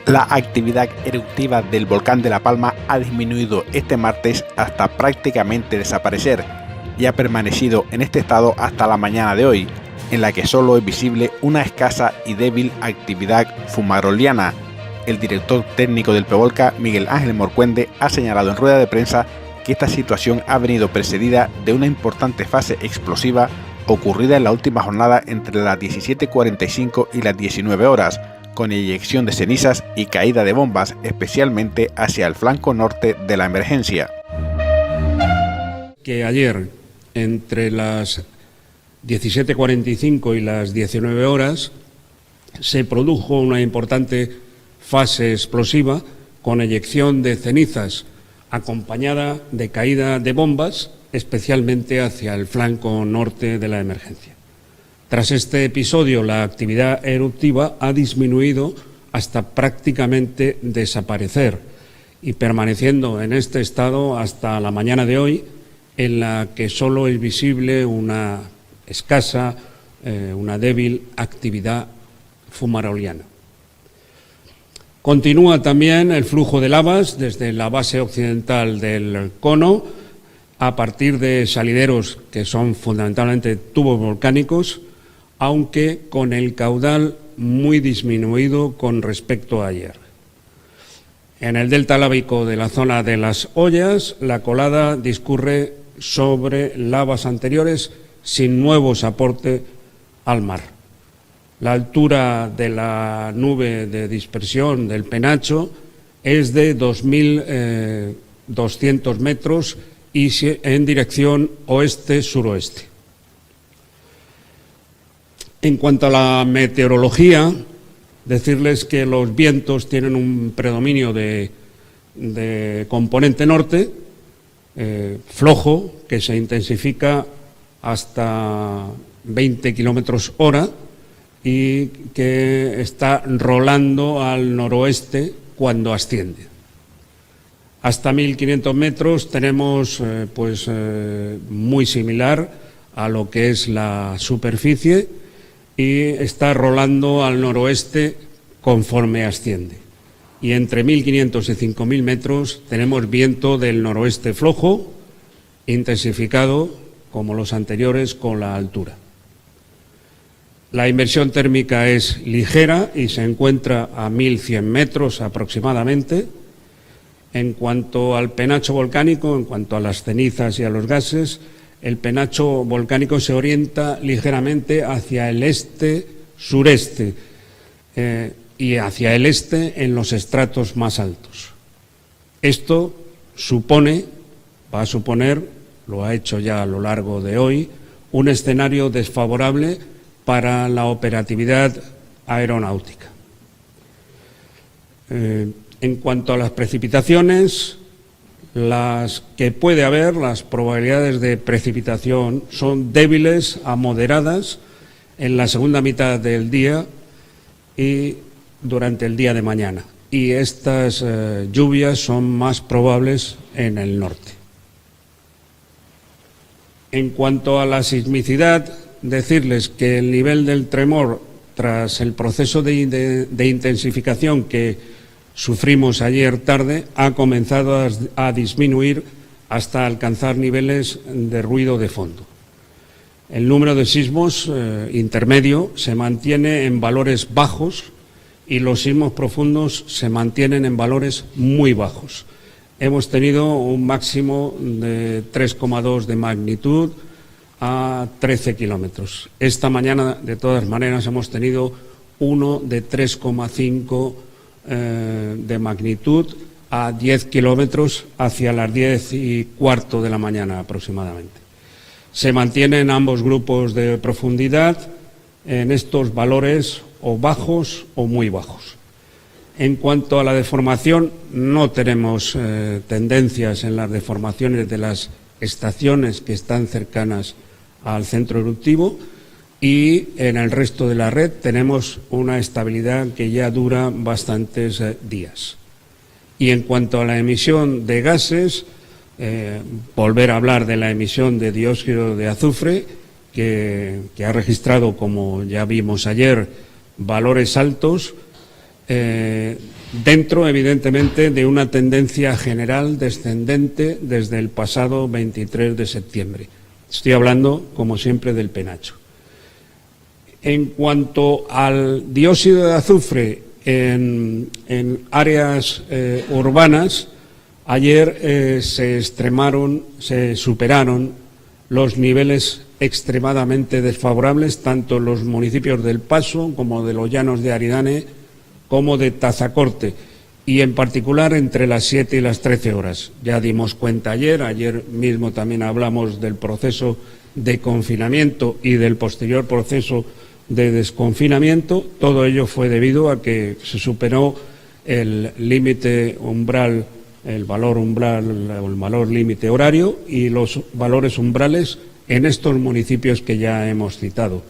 La actividad eruptiva del volcán de La Palma ha disminuido este martes hasta prácticamente desaparecer y ha permanecido en este estado hasta la mañana de hoy, en la que solo es visible una escasa y débil actividad fumaroliana. El director técnico del PEVOLCA, Miguel Ángel Morcuende, ha señalado en rueda de prensa que esta situación ha venido precedida de una importante fase explosiva ocurrida en la última jornada entre las 17:45 y las 19 horas, con eyección de cenizas y caída de bombas, especialmente hacia el flanco norte de la emergencia. Que ayer, entre las 17:45 y las 19 horas, se produjo una importante fase explosiva con eyección de cenizas, acompañada de caída de bombas, especialmente hacia el flanco norte de la emergencia. Tras este episodio, la actividad eruptiva ha disminuido hasta prácticamente desaparecer y permaneciendo en este estado hasta la mañana de hoy, en la que solo es visible una escasa, una débil actividad fumaroliana. Continúa también el flujo de lavas desde la base occidental del cono a partir de salideros que son fundamentalmente tubos volcánicos, aunque con el caudal muy disminuido con respecto a ayer. En el delta lábico de la zona de las Ollas, la colada discurre sobre lavas anteriores sin nuevos aportes al mar. La altura de la nube de dispersión del penacho es de 2.200 metros y en dirección oeste-suroeste. En cuanto a la meteorología, decirles que los vientos tienen un predominio de componente norte, flojo, que se intensifica hasta 20 kilómetros hora y que está rolando al noroeste cuando asciende. Hasta 1.500 metros tenemos muy similar a lo que es la superficie y está rolando al noroeste conforme asciende. Y entre 1.500 y 5.000 metros tenemos viento del noroeste flojo, intensificado como los anteriores con la altura. La inversión térmica es ligera y se encuentra a 1.100 metros aproximadamente. En cuanto al penacho volcánico, en cuanto a las cenizas y a los gases, el penacho volcánico se orienta ligeramente hacia el este-sureste y hacia el este en los estratos más altos. Esto va a suponer, lo ha hecho ya a lo largo de hoy, un escenario desfavorable para la operatividad aeronáutica. En cuanto a las precipitaciones, las que puede haber, las probabilidades de precipitación son débiles a moderadas en la segunda mitad del día y durante el día de mañana. Y estas lluvias son más probables en el norte. En cuanto a la sismicidad, decirles que el nivel del tremor tras el proceso de intensificación que sufrimos ayer tarde ha comenzado a disminuir hasta alcanzar niveles de ruido de fondo. El número de sismos intermedio se mantiene en valores bajos y los sismos profundos se mantienen en valores muy bajos. Hemos tenido un máximo de 3,2 de magnitud a 13 kilómetros. Esta mañana, de todas maneras, hemos tenido uno de 3,5 de magnitud a 10 kilómetros hacia las 10:15 de la mañana aproximadamente. Se mantienen ambos grupos de profundidad en estos valores o bajos o muy bajos. En cuanto a la deformación, no tenemos tendencias en las deformaciones de las estaciones que están cercanas al centro eruptivo y en el resto de la red tenemos una estabilidad que ya dura bastantes días. Y en cuanto a la emisión de gases, volver a hablar de la emisión de dióxido de azufre, que ha registrado, como ya vimos ayer, valores altos, dentro, evidentemente, de una tendencia general descendente desde el pasado 23 de septiembre. Estoy hablando, como siempre, del penacho. En cuanto al dióxido de azufre en áreas urbanas, ayer se superaron los niveles extremadamente desfavorables, tanto en los municipios del Paso como de los Llanos de Aridane, como de Tazacorte, y en particular entre las 7 y las 13 horas. Ya dimos cuenta ayer mismo también hablamos del proceso de confinamiento y del posterior proceso de desconfinamiento. Todo ello fue debido a que se superó el límite umbral, el valor límite horario y los valores umbrales en estos municipios que ya hemos citado.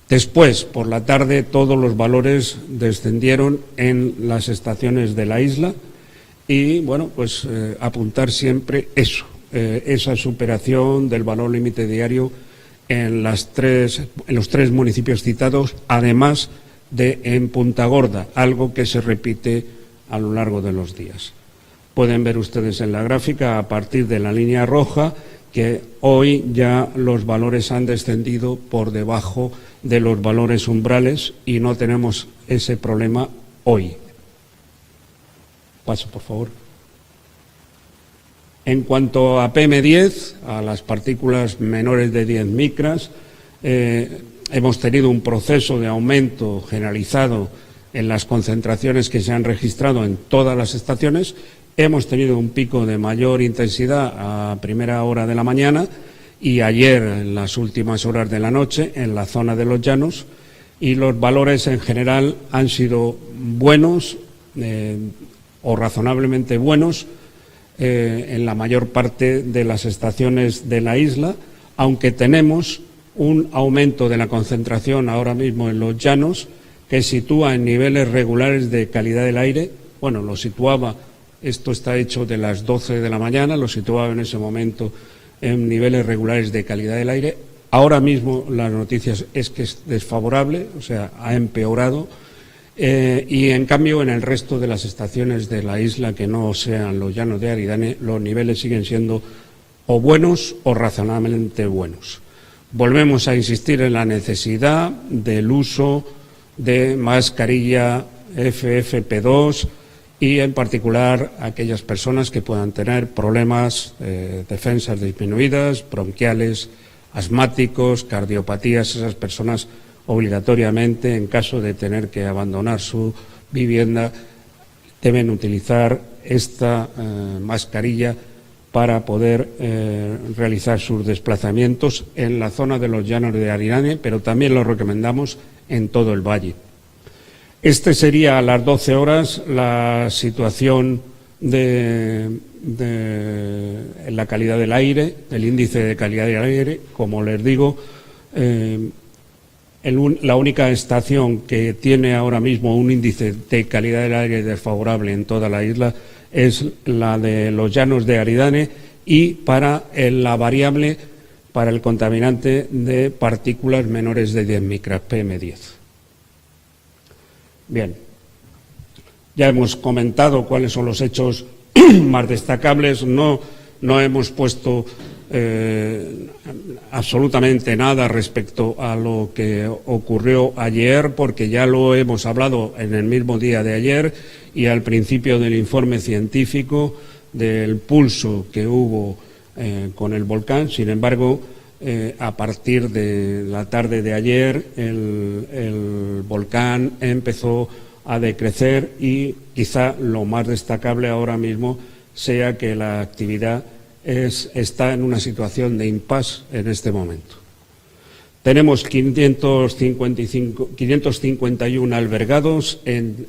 Después, por la tarde, todos los valores descendieron en las estaciones de la isla y, bueno, pues apuntar siempre eso, esa superación del valor límite diario en los tres municipios citados, además de en Punta Gorda, algo que se repite a lo largo de los días. Pueden ver ustedes en la gráfica, a partir de la línea roja, que hoy ya los valores han descendido por debajo de los valores umbrales y no tenemos ese problema hoy. Paso, por favor. En cuanto a PM10, a las partículas menores de 10 micras, hemos tenido un proceso de aumento generalizado en las concentraciones que se han registrado en todas las estaciones. Hemos tenido un pico de mayor intensidad a primera hora de la mañana y ayer en las últimas horas de la noche en la zona de los Llanos, y los valores en general han sido buenos o razonablemente buenos en la mayor parte de las estaciones de la isla, aunque tenemos un aumento de la concentración ahora mismo en los Llanos que sitúa en niveles regulares de calidad del aire. Bueno, lo situaba, esto está hecho de las 12 de la mañana, lo situaba en ese momento en niveles regulares de calidad del aire. Ahora mismo las noticias es que es desfavorable, o sea, ha empeorado, y en cambio en el resto de las estaciones de la isla que no sean los Llanos de Aridane, los niveles siguen siendo o buenos o razonablemente buenos. Volvemos a insistir en la necesidad del uso de mascarilla FFP2 y en particular aquellas personas que puedan tener problemas, defensas disminuidas, bronquiales, asmáticos, cardiopatías. Esas personas obligatoriamente, en caso de tener que abandonar su vivienda, deben utilizar esta mascarilla para poder realizar sus desplazamientos en la zona de los Llanos de Aridane, pero también lo recomendamos en todo el valle. Este sería a las 12 horas la situación de la calidad del aire, el índice de calidad del aire. Como les digo, la única estación que tiene ahora mismo un índice de calidad del aire desfavorable en toda la isla es la de los Llanos de Aridane, y para la variable para el contaminante de partículas menores de 10 micras, PM10. Bien, ya hemos comentado cuáles son los hechos más destacables. No hemos puesto absolutamente nada respecto a lo que ocurrió ayer, porque ya lo hemos hablado en el mismo día de ayer y al principio del informe científico del pulso que hubo con el volcán. Sin embargo, a partir de la tarde de ayer el volcán empezó a decrecer y quizá lo más destacable ahora mismo sea que la actividad está en una situación de impasse en este momento. Tenemos 551 albergados en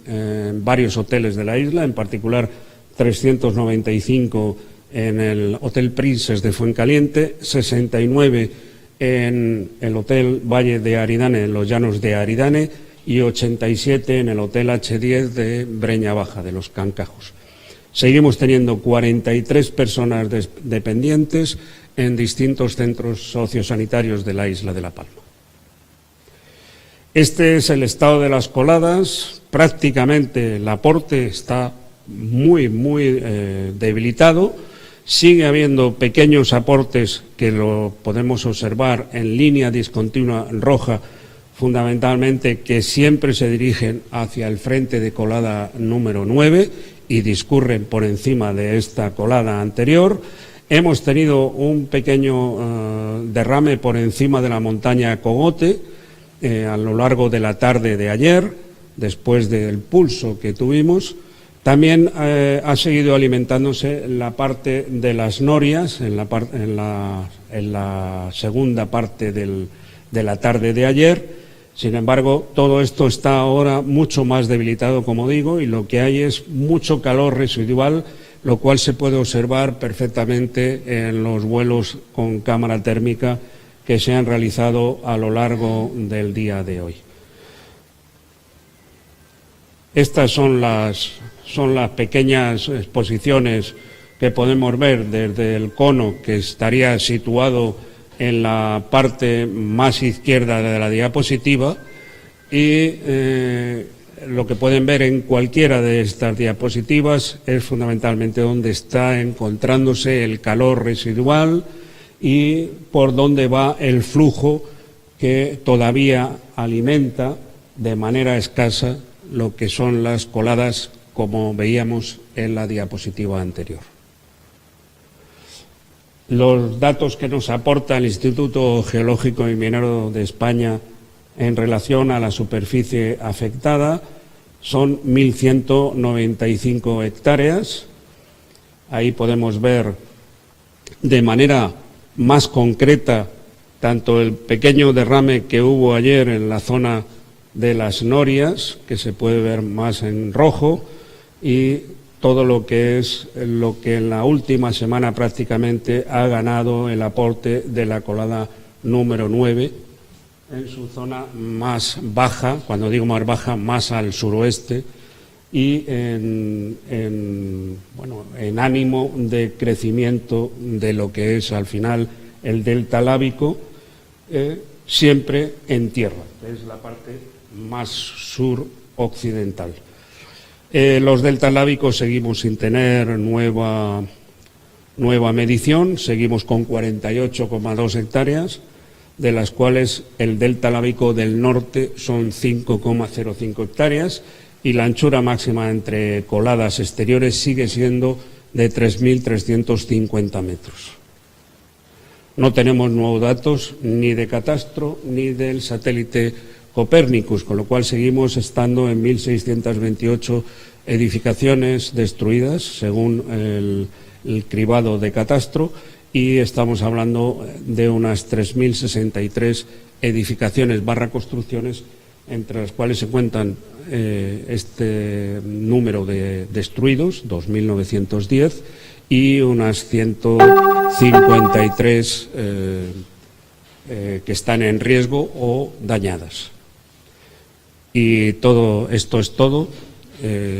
varios hoteles de la isla, en particular 395 en el Hotel Princes de Fuencaliente, 69 en el Hotel Valle de Aridane, en los Llanos de Aridane, y 87 en el Hotel H10 de Breña Baja, de los Cancajos. Seguimos teniendo 43 personas dependientes en distintos centros sociosanitarios de la isla de La Palma. Este es el estado de las coladas prácticamente el aporte está muy debilitado. Sigue habiendo pequeños aportes que lo podemos observar en línea discontinua roja, fundamentalmente, que siempre se dirigen hacia el frente de colada número 9 y discurren por encima de esta colada anterior. Hemos tenido un pequeño derrame por encima de la montaña Cogote a lo largo de la tarde de ayer, después del pulso que tuvimos. También ha seguido alimentándose la parte de las norias en la segunda parte de la tarde de ayer. Sin embargo, todo esto está ahora mucho más debilitado, como digo, y lo que hay es mucho calor residual, lo cual se puede observar perfectamente en los vuelos con cámara térmica que se han realizado a lo largo del día de hoy. Estas son las pequeñas exposiciones que podemos ver desde el cono, que estaría situado en la parte más izquierda de la diapositiva, y lo que pueden ver en cualquiera de estas diapositivas es fundamentalmente donde está encontrándose el calor residual y por dónde va el flujo que todavía alimenta de manera escasa lo que son las coladas, como veíamos en la diapositiva anterior. Los datos que nos aporta el Instituto Geológico y Minero de España en relación a la superficie afectada son 1.195 hectáreas. Ahí podemos ver de manera más concreta tanto el pequeño derrame que hubo ayer en la zona de las norias, que se puede ver más en rojo, y todo lo que es lo que en la última semana prácticamente ha ganado el aporte de la colada número 9 en su zona más baja, cuando digo más baja, más al suroeste, y en ánimo de crecimiento de lo que es al final el delta lábico, siempre en tierra, que es la parte más suroccidental. Los deltas lábicos seguimos sin tener nueva medición, seguimos con 48,2 hectáreas, de las cuales el delta lábico del norte son 5,05 hectáreas y la anchura máxima entre coladas exteriores sigue siendo de 3.350 metros. No tenemos nuevos datos ni de catastro ni del satélite Copérnicus, con lo cual seguimos estando en 1.628 edificaciones destruidas, según el cribado de catastro, y estamos hablando de unas 3.063 edificaciones / construcciones, entre las cuales se cuentan este número de destruidos, 2.910, y unas 153 que están en riesgo o dañadas. Y todo esto es todo.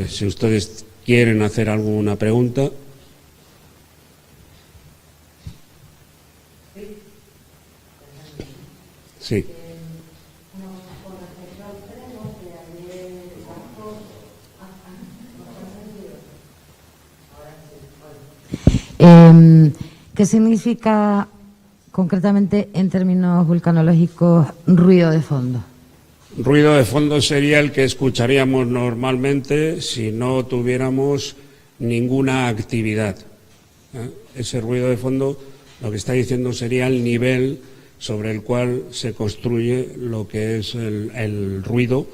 Si ustedes quieren hacer alguna pregunta. Sí. ¿Qué significa concretamente en términos vulcanológicos ruido de fondo? Ruido de fondo sería el que escucharíamos normalmente si no tuviéramos ninguna actividad. Ese ruido de fondo lo que está diciendo sería el nivel sobre el cual se construye lo que es el ruido,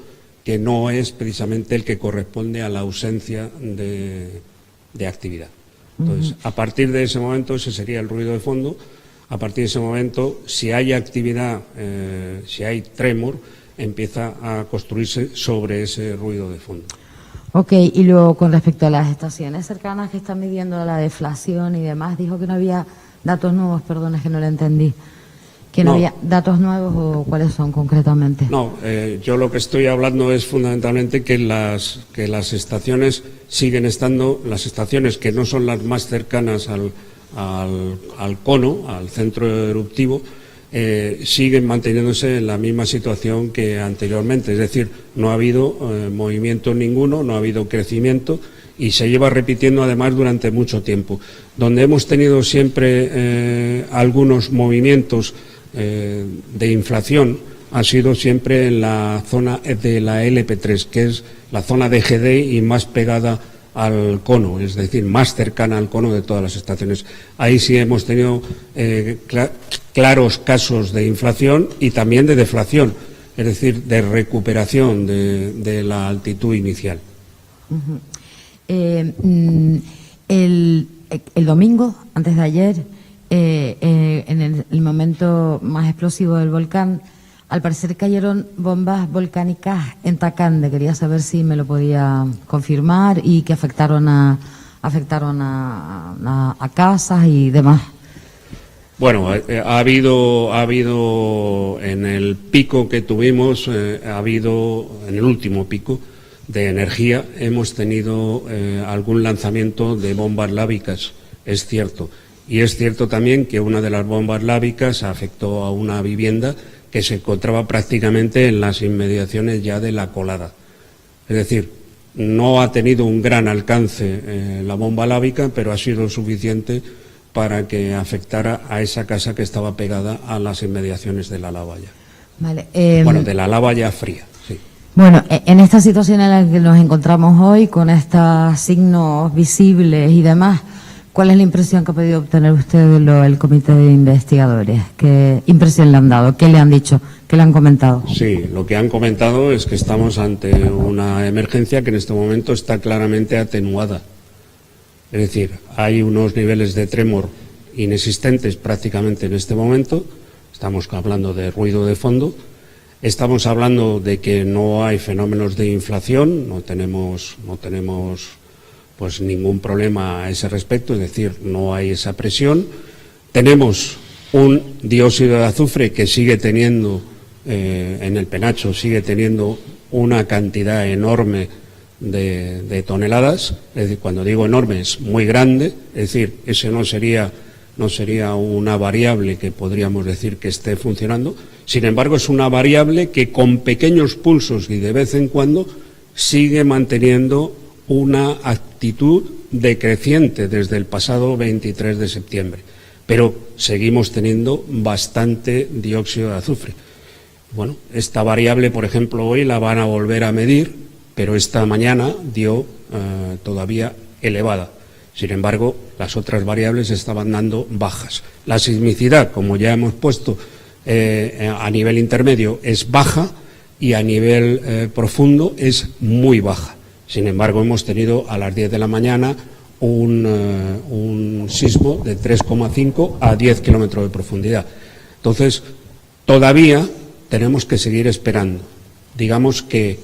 que no es precisamente el que corresponde a la ausencia de actividad. Entonces, a partir de ese momento, ese sería el ruido de fondo. A partir de ese momento, si hay actividad, si hay tremor, empieza a construirse sobre ese ruido de fondo. Ok, y luego con respecto a las estaciones cercanas que están midiendo la deflación y demás, dijo que no había datos nuevos, perdón, es que no lo entendí. ¿Que no había datos nuevos o cuáles son concretamente? No, yo lo que estoy hablando es fundamentalmente que las estaciones siguen estando, las estaciones que no son las más cercanas al cono, al centro eruptivo, siguen manteniéndose en la misma situación que anteriormente, es decir, no ha habido movimiento ninguno, no ha habido crecimiento y se lleva repitiendo además durante mucho tiempo. Donde hemos tenido siempre algunos movimientos de inflación ha sido siempre en la zona de la LP3, que es la zona de GD y más pegada al cono, es decir, más cercana al cono de todas las estaciones. Ahí sí hemos tenido claros casos de inflación y también de deflación, es decir, de recuperación de la altitud inicial. Uh-huh. El domingo, antes de ayer, en el momento más explosivo del volcán, al parecer cayeron bombas volcánicas en Tacande. Quería saber si me lo podía confirmar y que afectaron a casas y demás. Bueno, ha habido en el pico que tuvimos, en el último pico de energía, hemos tenido algún lanzamiento de bombas lábicas, es cierto. Y es cierto también que una de las bombas lábicas afectó a una vivienda que se encontraba prácticamente en las inmediaciones ya de la colada. Es decir, no ha tenido un gran alcance la bomba lábica, pero ha sido suficiente para que afectara a esa casa que estaba pegada a las inmediaciones de la lava ya. Vale, bueno, de la lava ya fría, sí. Bueno, en esta situación en la que nos encontramos hoy, con estos signos visibles y demás, ¿cuál es la impresión que ha podido obtener usted el comité de investigadores? ¿Qué impresión le han dado? ¿Qué le han dicho? ¿Qué le han comentado? Sí, lo que han comentado es que estamos ante una emergencia que en este momento está claramente atenuada. Es decir, hay unos niveles de tremor inexistentes prácticamente en este momento. Estamos hablando de ruido de fondo. Estamos hablando de que no hay fenómenos de inflación, no tenemos pues ningún problema a ese respecto, es decir, no hay esa presión. Tenemos un dióxido de azufre que sigue teniendo, en el penacho, sigue teniendo una cantidad enorme de toneladas, es decir, cuando digo enorme es muy grande, es decir, ese no sería una variable que podríamos decir que esté funcionando. Sin embargo, es una variable que con pequeños pulsos y de vez en cuando sigue manteniendo una actitud decreciente desde el pasado 23 de septiembre, pero seguimos teniendo bastante dióxido de azufre. Bueno, esta variable, por ejemplo, hoy la van a volver a medir, pero esta mañana dio todavía elevada. Sin embargo, las otras variables estaban dando bajas. La sismicidad, como ya hemos puesto a nivel intermedio, es baja y a nivel profundo es muy baja. Sin embargo, hemos tenido a las 10 de la mañana un sismo de 3,5 a 10 kilómetros de profundidad. Entonces, todavía tenemos que seguir esperando. Digamos que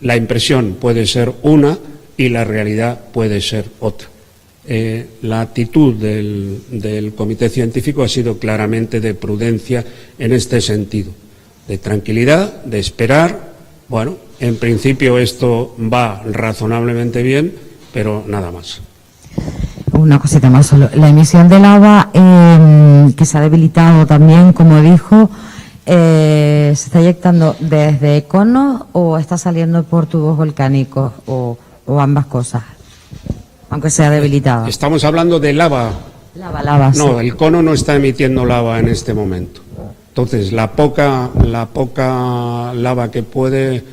la impresión puede ser una y la realidad puede ser otra. La actitud del comité científico ha sido claramente de prudencia en este sentido, de tranquilidad, de esperar. Bueno, en principio esto va razonablemente bien, pero nada más. Una cosita más solo. La emisión de lava que se ha debilitado también, como dijo, ¿se está eyectando desde conos o está saliendo por tubos volcánicos o ambas cosas? Aunque sea debilitada. Estamos hablando de lava. Lava, no, sí. El cono no está emitiendo lava en este momento. Entonces, la poca lava que puede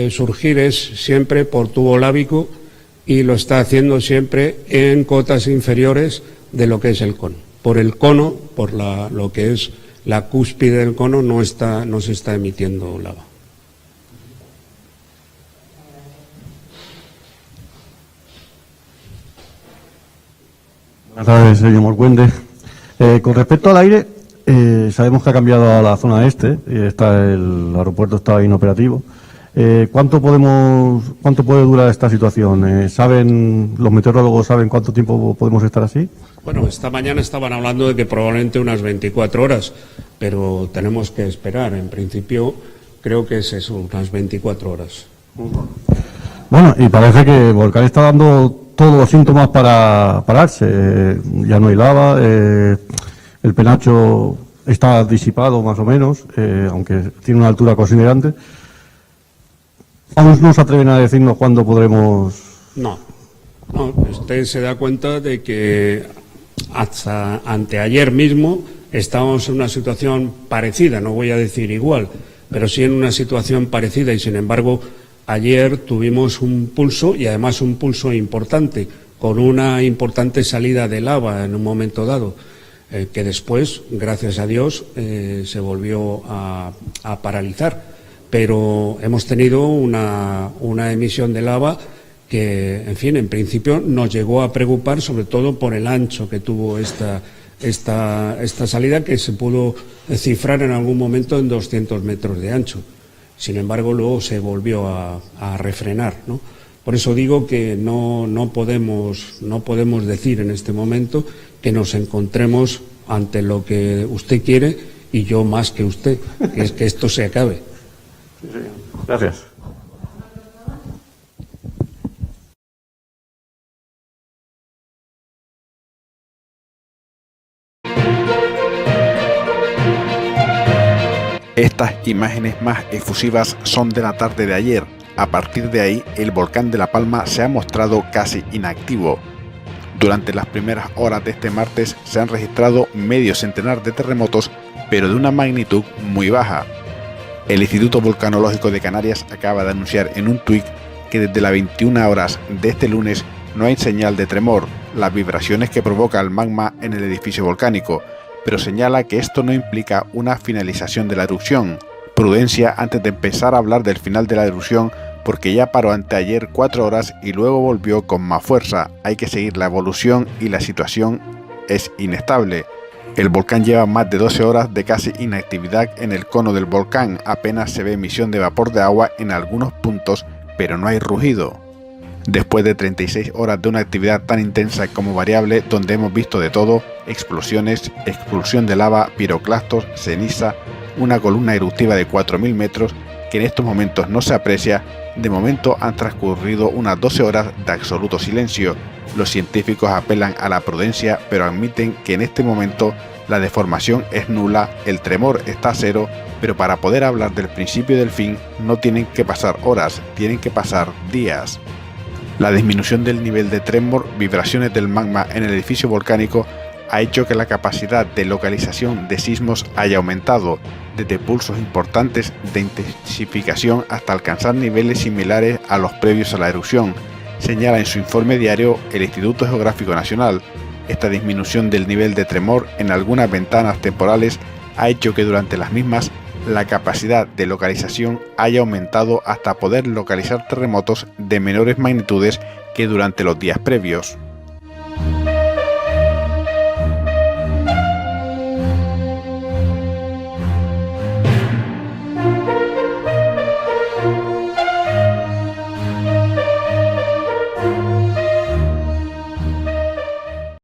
surgir es siempre por tubo lábico y lo está haciendo siempre en cotas inferiores de lo que es el cono. Por el cono, por lo que es la cúspide del cono, no se está emitiendo lava. Buenas tardes, señor Morcuende. Con respecto al aire, sabemos que ha cambiado a la zona este, el aeropuerto está inoperativo. ¿Cuánto puede durar esta situación? ¿Los meteorólogos saben cuánto tiempo podemos estar así? Bueno, esta mañana estaban hablando de que probablemente unas 24 horas, pero tenemos que esperar. En principio, creo que es eso, unas 24 horas. Bueno, y parece que el volcán está dando todos los síntomas para pararse. Ya no hay lava, el penacho está disipado más o menos, aunque tiene una altura considerable. Aún no se atreven a decirnos cuándo podremos... No, usted se da cuenta de que hasta anteayer mismo estábamos en una situación parecida, no voy a decir igual, pero sí en una situación parecida y sin embargo ayer tuvimos un pulso y además un pulso importante, con una importante salida de lava en un momento dado, que después, gracias a Dios, se volvió a paralizar. Pero hemos tenido una emisión de lava que, en fin, en principio nos llegó a preocupar, sobre todo por el ancho que tuvo esta salida, que se pudo cifrar en algún momento en 200 metros de ancho. Sin embargo, luego se volvió a refrenar, ¿no? Por eso digo que no podemos decir en este momento que nos encontremos ante lo que usted quiere y yo más que usted, que es que esto se acabe. Sí, gracias. Estas imágenes más efusivas son de la tarde de ayer. A partir de ahí, el volcán de La Palma se ha mostrado casi inactivo. Durante las primeras horas de este martes se han registrado medio centenar de terremotos, pero de una magnitud muy baja. El Instituto Volcanológico de Canarias acaba de anunciar en un tuit que desde las 21 horas de este lunes no hay señal de tremor, las vibraciones que provoca el magma en el edificio volcánico, pero señala que esto no implica una finalización de la erupción. Prudencia antes de empezar a hablar del final de la erupción, porque ya paró anteayer 4 horas y luego volvió con más fuerza. Hay que seguir la evolución y la situación es inestable. El volcán lleva más de 12 horas de casi inactividad en el cono del volcán, apenas se ve emisión de vapor de agua en algunos puntos, pero no hay rugido. Después de 36 horas de una actividad tan intensa como variable, donde hemos visto de todo, explosiones, expulsión de lava, piroclastos, ceniza, una columna eruptiva de 4.000 metros, que en estos momentos no se aprecia, de momento han transcurrido unas 12 horas de absoluto silencio. Los científicos apelan a la prudencia, pero admiten que en este momento la deformación es nula, el tremor está a cero, pero para poder hablar del principio y del fin no tienen que pasar horas, tienen que pasar días. La disminución del nivel de tremor, vibraciones del magma en el edificio volcánico, ha hecho que la capacidad de localización de sismos haya aumentado, desde pulsos importantes de intensificación hasta alcanzar niveles similares a los previos a la erupción, señala en su informe diario el Instituto Geográfico Nacional. Esta disminución del nivel de tremor en algunas ventanas temporales ha hecho que durante las mismas la capacidad de localización haya aumentado hasta poder localizar terremotos de menores magnitudes que durante los días previos.